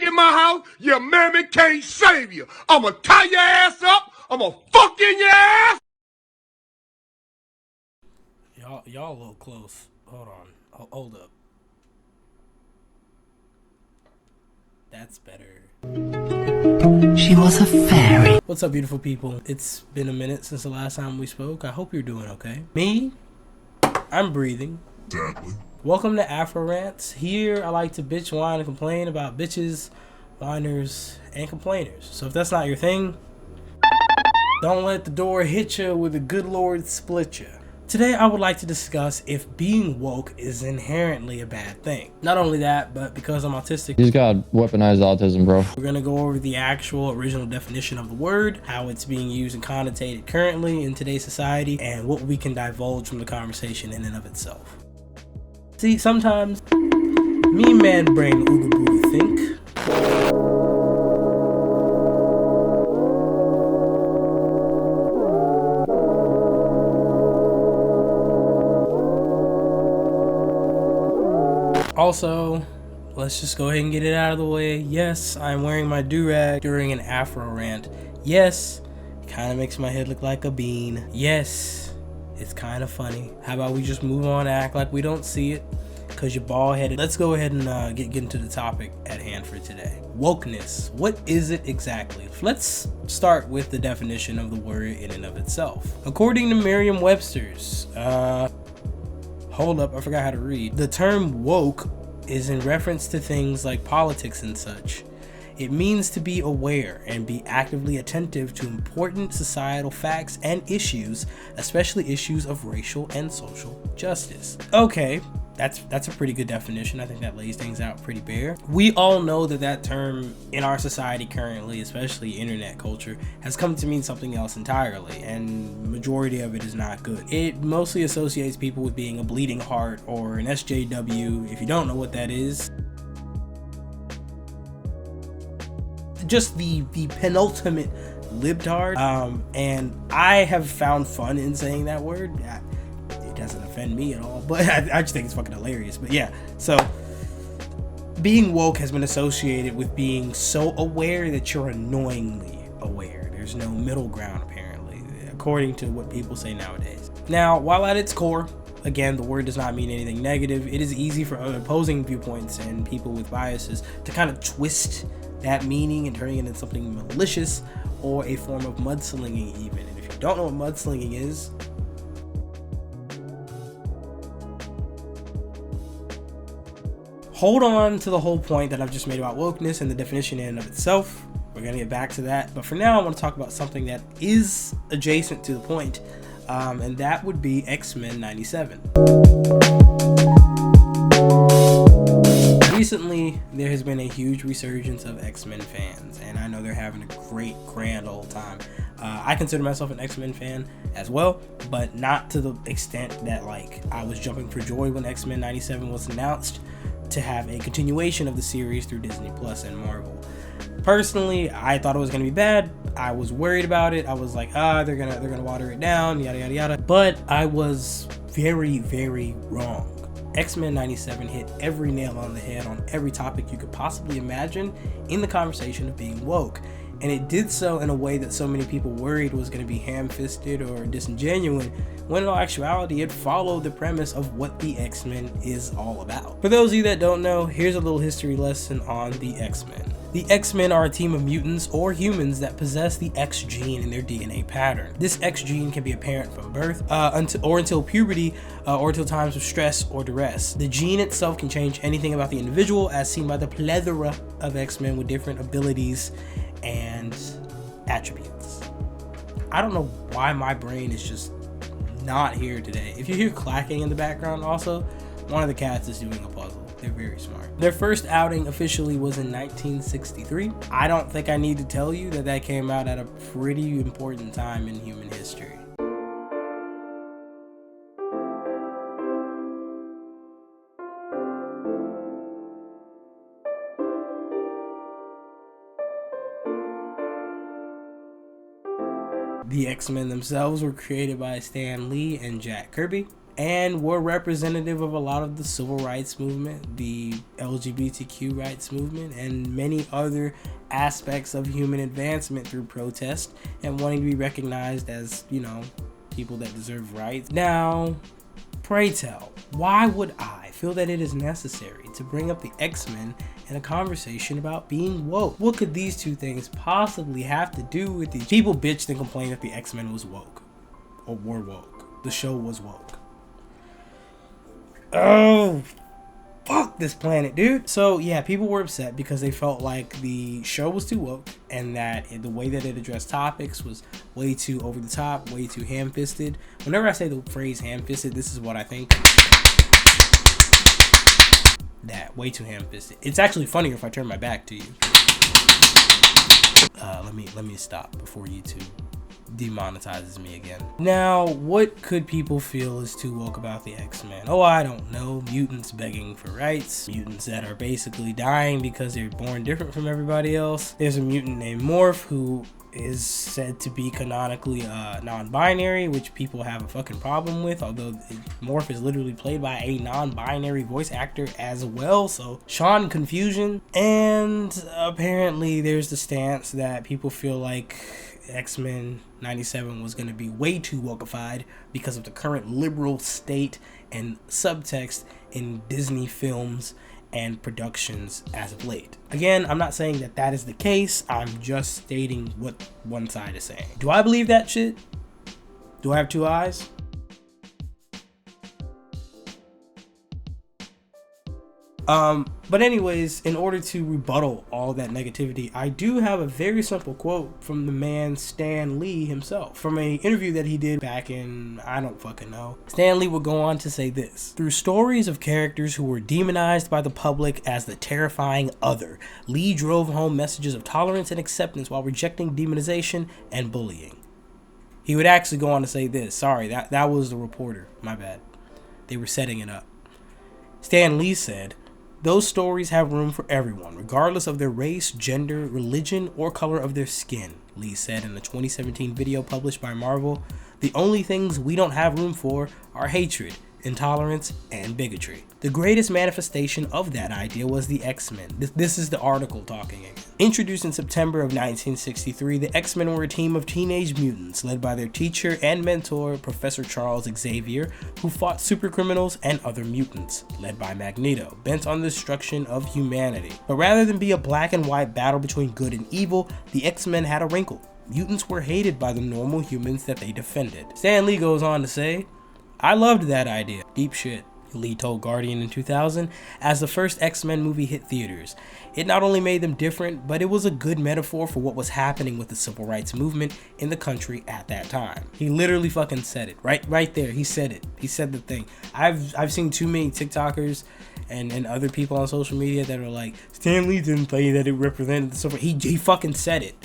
back in my house, your mammy can't save you. I'ma tie your ass up. I'ma fuck in your ass. Y'all a little close. Hold on. Hold up. That's better. She was a fairy. What's up, beautiful people? It's been a minute since the last time we spoke. I hope you're doing okay. Me? I'm breathing. Exactly. Welcome to AFRO RANTS. Here, I like to bitch, whine, and complain about bitches, whiners, and complainers. So if that's not your thing, don't let the door hit you with the good Lord split you. Today, I would like to discuss if being woke is inherently a bad thing. Not only that, but because I'm autistic, he's got weaponized autism, bro. We're gonna go over the actual original definition of the word, how it's being used and connotated currently in today's society, and what we can divulge from the conversation in and of itself. See, sometimes me man brain ooga booga think. Also, let's just go ahead and get it out of the way. Yes, I'm wearing my do-rag during an Afro rant. Yes, it kind of makes my head look like a bean. Yes, it's kind of funny. How about we just move on and act like we don't see it? Because you're bald-headed. Let's go ahead and get into the topic at hand for today. Wokeness. What is it exactly? Let's start with the definition of the word in and of itself. According to Merriam-Webster's, hold up, I forgot how to read. The term woke is in reference to things like politics and such. It means to be aware and be actively attentive to important societal facts and issues, especially issues of racial and social justice. Okay, that's a pretty good definition. I think that lays things out pretty bare. We all know that term in our society currently, especially internet culture, has come to mean something else entirely, and majority of it is not good. It mostly associates people with being a bleeding heart or an SJW. If you don't know what that is, just the penultimate libtard. And I have found fun in saying that word. It doesn't offend me at all, but I just think it's fucking hilarious. But yeah, so being woke has been associated with being so aware that you're annoyingly aware. There's no middle ground, apparently, according to what people say nowadays. Now, while at its core, again, the word does not mean anything negative. It is easy for other opposing viewpoints and people with biases to kind of twist that meaning and turning it into something malicious or a form of mudslinging even. And if you don't know what mudslinging is, hold on to the whole point that I've just made about wokeness and the definition in and of itself. We're gonna get back to that, but for now I want to talk about something that is adjacent to the point, and that would be Xmen 97. Recently, there has been a huge resurgence of X-Men fans, and I know they're having a great, grand old time. I consider myself an X-Men fan as well, but not to the extent that like I was jumping for joy when X-Men 97 was announced to have a continuation of the series through Disney Plus and Marvel. Personally, I thought it was gonna be bad. I was worried about it. I was like, they're gonna water it down, yada yada yada. But I was very, very wrong. X-Men 97 hit every nail on the head on every topic you could possibly imagine in the conversation of being woke. And it did so in a way that so many people worried was going to be ham-fisted or disingenuous, when in all actuality it followed the premise of what the X-Men is all about. For those of you that don't know, here's a little history lesson on the X-Men. The X-Men are a team of mutants or humans that possess the X gene in their DNA pattern. This X gene can be apparent from birth until puberty or until times of stress or duress. The gene itself can change anything about the individual, as seen by the plethora of X-Men with different abilities and attributes. I don't know why my brain is just not here today. If you hear clacking in the background, also, one of the cats is doing a puzzle. They're very smart. Their first outing officially was in 1963. I don't think I need to tell you that came out at a pretty important time in human history. The X-Men themselves were created by Stan Lee and Jack Kirby, and were representative of a lot of the civil rights movement, the LGBTQ rights movement, and many other aspects of human advancement through protest and wanting to be recognized as, you know, people that deserve rights. Now, pray tell, why would I feel that it is necessary to bring up the X-Men in a conversation about being woke? What could these two things possibly have to do with these? People bitched and complained that the X-Men was woke, or were woke. The show was woke. Oh, fuck this planet, dude. So yeah, people were upset because they felt like the show was too woke and that the way that it addressed topics was way too over the top, way too ham-fisted. Whenever I say the phrase ham-fisted, this is what I think. That, way too ham-fisted. It's actually funnier if I turn my back to you. Let me stop before YouTube demonetizes me again. Now, what could people feel is too woke about the X-Men? Oh, I don't know. Mutants begging for rights. Mutants that are basically dying because they're born different from everybody else. There's a mutant named Morph who is said to be canonically non-binary, which people have a fucking problem with, although Morph is literally played by a non-binary voice actor as well, so Sean confusion. And apparently there's the stance that people feel like X-Men 97 was going to be way too wokeified because of the current liberal state and subtext in Disney films and productions as of late. Again, I'm not saying that that is the case. I'm just stating what one side is saying. Do I believe that shit? Do I have two eyes? But anyways, in order to rebuttal all that negativity, I do have a very simple quote from the man Stan Lee himself, from an interview that he did back in, I don't fucking know. Stan Lee would go on to say this: through stories of characters who were demonized by the public as the terrifying other, Lee drove home messages of tolerance and acceptance while rejecting demonization and bullying. He would actually go on to say this. Sorry, that was the reporter. My bad. They were setting it up. Stan Lee said, "Those stories have room for everyone, regardless of their race, gender, religion, or color of their skin," Lee said in a 2017 video published by Marvel. "The only things we don't have room for are hatred, intolerance, and bigotry." The greatest manifestation of that idea was the X-Men. This is the article talking again. Introduced in September of 1963, the X-Men were a team of teenage mutants led by their teacher and mentor, Professor Charles Xavier, who fought supercriminals and other mutants, led by Magneto, bent on the destruction of humanity. But rather than be a black and white battle between good and evil, the X-Men had a wrinkle. Mutants were hated by the normal humans that they defended. Stan Lee goes on to say, "I loved that idea." Deep shit. Lee told Guardian in 2000, as the first X-Men movie hit theaters. It not only made them different, but it was a good metaphor for what was happening with the civil rights movement in the country at that time. He literally fucking said it. Right there. He said it. He said the thing. I've seen too many TikTokers and other people on social media that are like, Stan Lee didn't play that it represented the civil. He fucking said it.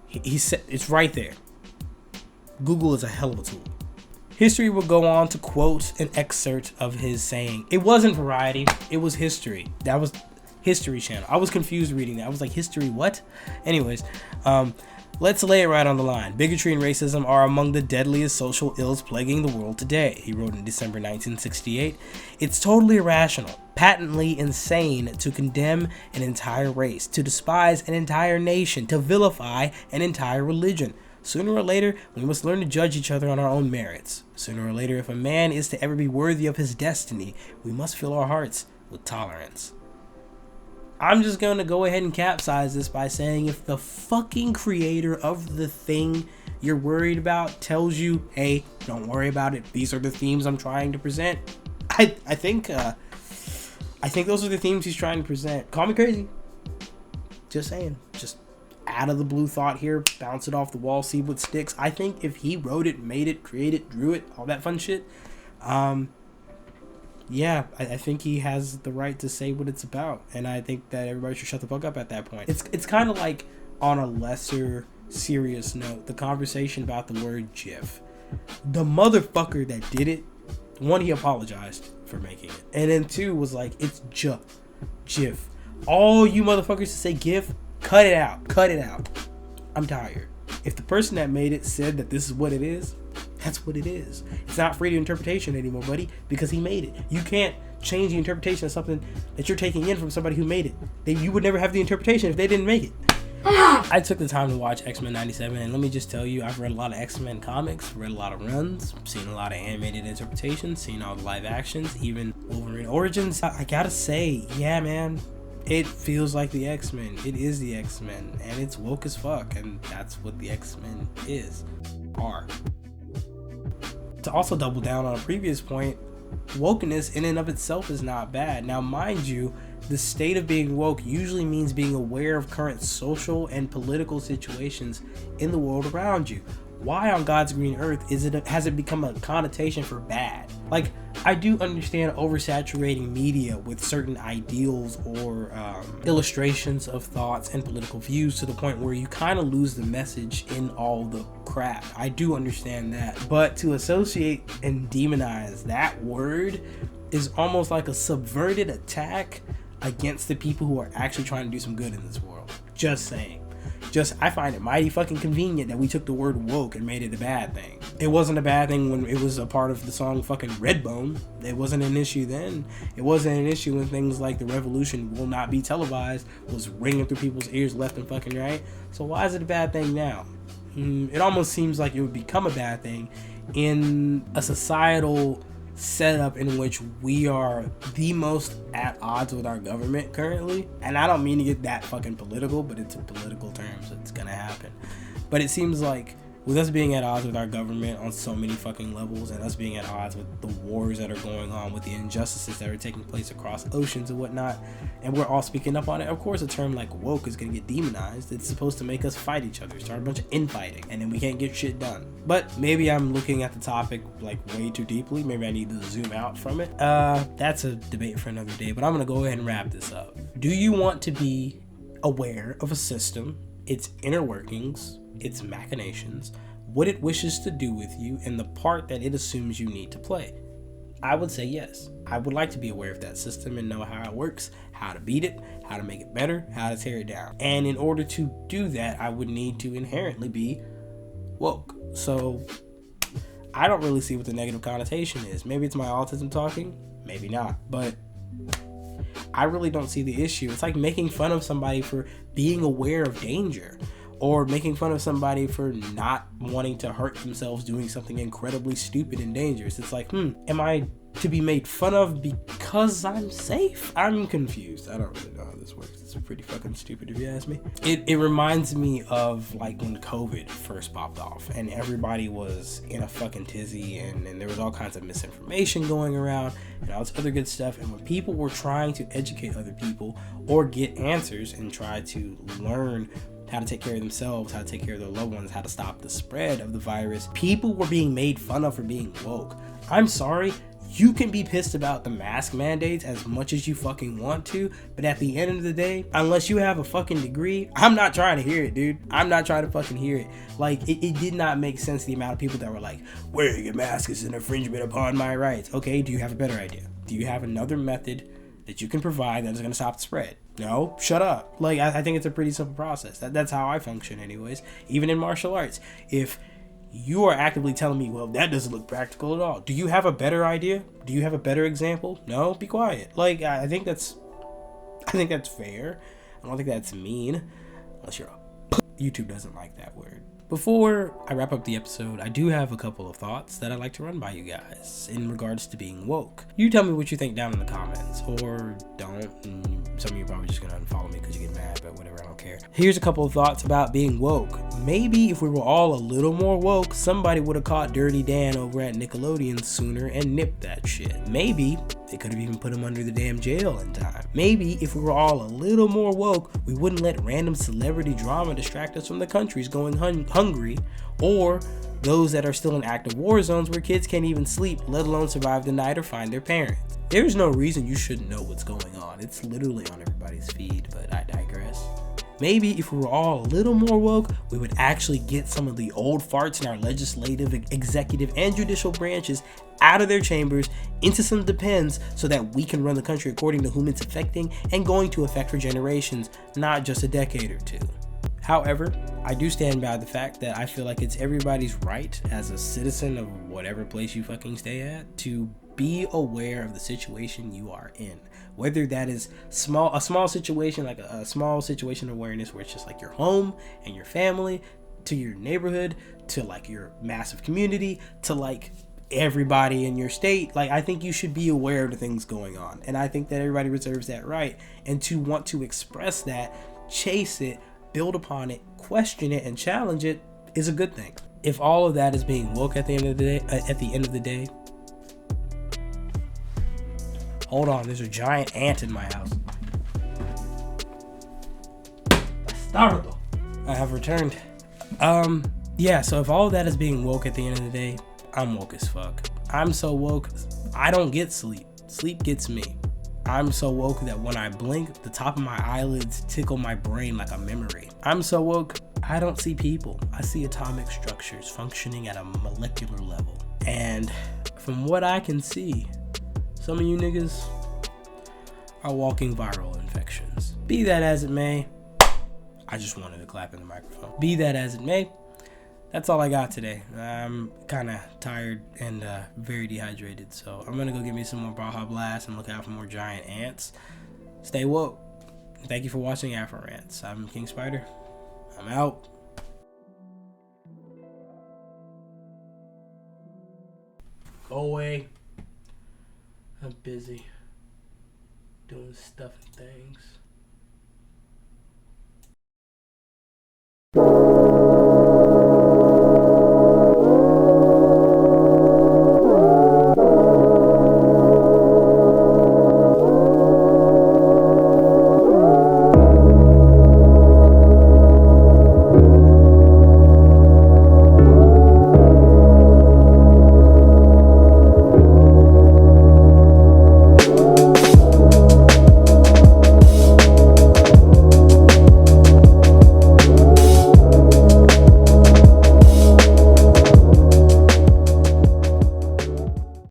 He said it's right there. Google is a hell of a tool. History will go on to quote an excerpt of his saying, "It wasn't Variety, it was History." That was History Channel. I was confused reading that. I was like, history what? Anyways, let's lay it right on the line. "Bigotry and racism are among the deadliest social ills plaguing the world today," he wrote in December 1968. "It's totally irrational, patently insane to condemn an entire race, to despise an entire nation, to vilify an entire religion. Sooner or later, we must learn to judge each other on our own merits. Sooner or later, if a man is to ever be worthy of his destiny, we must fill our hearts with tolerance." I'm just going to go ahead and capsize this by saying, if the fucking creator of the thing you're worried about tells you, hey, don't worry about it, these are the themes I'm trying to present, I think those are the themes he's trying to present. Call me crazy. Just saying. Just out of the blue thought here, bounce it off the wall, see what sticks. I think if he wrote it, made it, created, drew it, all that fun shit, yeah, I think he has the right to say what it's about, and I think that everybody should shut the fuck up at that point. It's kind of like, on a lesser serious note, the conversation about the word GIF. The motherfucker that did it, one, he apologized for making it, and then two, was like, it's GIF. All you motherfuckers to say GIF, cut it out. I'm tired. If the person that made it said that this is what it is, That's what it is. It's not free to interpretation anymore, buddy, because he made it. You can't change the interpretation of something that you're taking in from somebody who made it. You would never have the interpretation if they didn't make it. I took the time to watch X-Men 97, and let me just tell you, I've read a lot of X-Men comics, read a lot of runs, seen a lot of animated interpretations, seen all the live actions, even Wolverine Origins. I gotta say, yeah, man, it feels like the X-Men. It is the X-Men, and it's woke as fuck, and that's what the X-Men are. To also double down on a previous point, wokeness in and of itself is not bad. Now, mind you, the state of being woke usually means being aware of current social and political situations in the world around you. Why on God's green earth has it become a connotation for bad? Like, I do understand oversaturating media with certain ideals or illustrations of thoughts and political views to the point where you kind of lose the message in all the crap. I do understand that. But to associate and demonize that word is almost like a subverted attack against the people who are actually trying to do some good in this world. Just saying. I find it mighty fucking convenient that we took the word woke and made it a bad thing. It wasn't a bad thing when it was a part of the song fucking Redbone. It wasn't an issue then. It wasn't an issue when things like the revolution will not be televised was ringing through people's ears left and fucking right. So why is it a bad thing now? It almost seems like it would become a bad thing in a societal setup in which we are the most at odds with our government currently. And I don't mean to get that fucking political, but it's in political terms. It's gonna happen. But it seems like with us being at odds with our government on so many fucking levels, and us being at odds with the wars that are going on, with the injustices that are taking place across oceans and whatnot, and we're all speaking up on it, of course a term like woke is gonna get demonized. It's supposed to make us fight each other, start a bunch of infighting, and then we can't get shit done. But maybe I'm looking at the topic like way too deeply. Maybe I need to zoom out from it. That's a debate for another day, but I'm gonna go ahead and wrap this up. Do you want to be aware of a system, its inner workings, its machinations, what it wishes to do with you, and the part that it assumes you need to play? I would say yes. I would like to be aware of that system and know how it works, how to beat it, how to make it better, how to tear it down. And in order to do that, I would need to inherently be woke. So I don't really see what the negative connotation is. Maybe it's my autism talking, maybe not, but I really don't see the issue. It's like making fun of somebody for being aware of danger, or making fun of somebody for not wanting to hurt themselves doing something incredibly stupid and dangerous. It's like, am I to be made fun of because I'm safe? I'm confused. I don't really know how this works. It's pretty fucking stupid if you ask me. It reminds me of like when COVID first popped off and everybody was in a fucking tizzy and there was all kinds of misinformation going around and all this other good stuff. And when people were trying to educate other people or get answers and try to learn how to take care of themselves, how to take care of their loved ones, how to stop the spread of the virus, people were being made fun of for being woke. I'm sorry, you can be pissed about the mask mandates as much as you fucking want to, but at the end of the day, unless you have a fucking degree, I'm not trying to hear it, dude. I'm not trying to fucking hear it. Like, it did not make sense, the amount of people that were like, wearing a mask is an infringement upon my rights. Okay, do you have a better idea? Do you have another method that you can provide that is going to stop the spread? No, shut up. Like, I think it's a pretty simple process. That's how I function anyways. Even in martial arts, if you are actively telling me, well, that doesn't look practical at all, do you have a better idea? Do you have a better example? No, be quiet. Like, I think that's fair. I don't think that's mean, unless you're a YouTube doesn't like that word. Before I wrap up the episode, I do have a couple of thoughts that I'd like to run by you guys in regards to being woke. You tell me what you think down in the comments, or don't. Some of you are probably just gonna unfollow me because you get mad, but whatever, I don't care. Here's a couple of thoughts about being woke. Maybe if we were all a little more woke, somebody would have caught Dirty Dan over at Nickelodeon sooner and nipped that shit. Maybe they could have even put him under the damn jail in time. Maybe if we were all a little more woke, we wouldn't let random celebrity drama distract us from the countries going hungry, or those that are still in active war zones where kids can't even sleep, let alone survive the night or find their parents. There's no reason you shouldn't know what's going on. It's literally on everybody's feed, but I digress. Maybe if we were all a little more woke, we would actually get some of the old farts in our legislative, executive, and judicial branches out of their chambers into some depends so that we can run the country according to whom it's affecting and going to affect for generations, not just a decade or two. However, I do stand by the fact that I feel like it's everybody's right as a citizen of whatever place you fucking stay at to be aware of the situation you are in. Whether that is a small situation, like a small situation awareness where it's just like your home and your family, to your neighborhood, to like your massive community, to like everybody in your state. Like, I think you should be aware of the things going on. And I think that everybody reserves that right. And to want to express that, chase it, build upon it, question it, and challenge it is a good thing. If all of that is being woke at the end of the day, hold on, there's a giant ant in my house. Bastardo. I have returned. Yeah, so if all of that is being woke at the end of the day, I'm woke as fuck. I'm so woke, I don't get sleep. Sleep gets me. I'm so woke that when I blink, the top of my eyelids tickle my brain like a memory. I'm so woke, I don't see people. I see atomic structures functioning at a molecular level. And from what I can see, some of you niggas are walking viral infections. Be that as it may, I just wanted to clap in the microphone. Be that as it may, that's all I got today. I'm kind of tired and very dehydrated, so I'm gonna go get me some more Baja Blast and look out for more giant ants. Stay woke. Thank you for watching AFRO Rants. I'm King Spider. I'm out. Go away. I'm busy doing stuff and things.